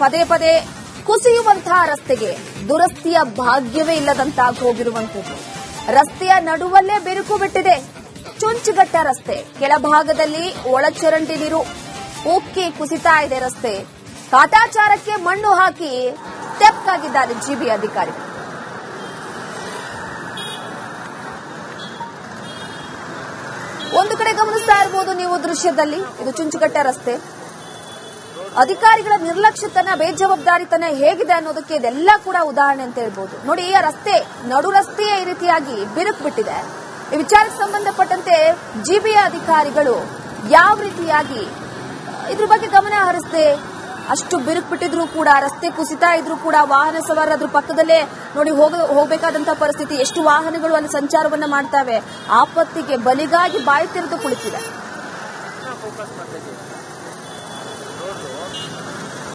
ಪದೇ ಪದೇ ಕುಸಿಯುವಂತಹ ರಸ್ತೆಗೆ ದುರಸ್ತಿಯ ಭಾಗ್ಯವೇ ಇಲ್ಲದಂತಾಗಿ ಹೋಗಿರುವಂತದ್ದು. ರಸ್ತೆಯ ನಡುವಲ್ಲೇ ಬಿರುಕು ಬಿಟ್ಟಿದೆ. ಚುಂಚುಗಟ್ಟ ರಸ್ತೆ ಕೆಳಭಾಗದಲ್ಲಿ ಒಳಚರಂಡಿ ನೀರು ಉಕ್ಕಿ ಕುಸಿತಾ ಇದೆ. ರಸ್ತೆ ಕಾಟಾಚಾರಕ್ಕೆ ಮಣ್ಣು ಹಾಕಿ ತೆಪ್ಪಗಾಗಿದ್ದಾರೆ ಜಿಬಿ ಅಧಿಕಾರಿಗಳು. ಒಂದು ಕಡೆ ಗಮನಿಸ್ತಾ ಇರಬಹುದು ನೀವು ದೃಶ್ಯದಲ್ಲಿ, ಇದು ಚುಂಚುಗಟ್ಟ ರಸ್ತೆ. ಅಧಿಕಾರಿಗಳ ನಿರ್ಲಕ್ಷ್ಯತನ, ಬೇಜವಾಬ್ದಾರಿತನ ಹೇಗಿದೆ ಅನ್ನೋದಕ್ಕೆ ಇದೆಲ್ಲ ಕೂಡ ಉದಾಹರಣೆ ಅಂತ ಹೇಳ್ಬೋದು. ನೋಡಿ, ಈ ರಸ್ತೆ ನಡು ರಸ್ತೆಯೇ ಈ ರೀತಿಯಾಗಿ ಬಿರುಕು ಬಿಟ್ಟಿದೆ. ಈ ವಿಚಾರಕ್ಕೆ ಸಂಬಂಧಪಟ್ಟಂತೆ ಜಿಬಿಯ ಅಧಿಕಾರಿಗಳು ಯಾವ ರೀತಿಯಾಗಿ ಇದ್ರ ಬಗ್ಗೆ ಗಮನ ಹರಿಸದೆ ಅಷ್ಟು ಬಿರುಕು ಬಿಟ್ಟಿದ್ರು ಕೂಡ, ರಸ್ತೆ ಕುಸಿತಾ ಇದ್ರು ಕೂಡ ವಾಹನ ಸವಾರರು ಅದ್ರ ಪಕ್ಕದಲ್ಲೇ ನೋಡಿ ಹೋಗಬೇಕಾದಂತಹ ಪರಿಸ್ಥಿತಿ. ಎಷ್ಟು ವಾಹನಗಳು ಅಲ್ಲಿ ಸಂಚಾರವನ್ನ ಮಾಡ್ತಾವೆ. ಆಪತ್ತಿಗೆ ಬಲಿಗಾಗಿ ಬಾಯಿ ತೆರೆದು ಕುಳಿತಿದೆ.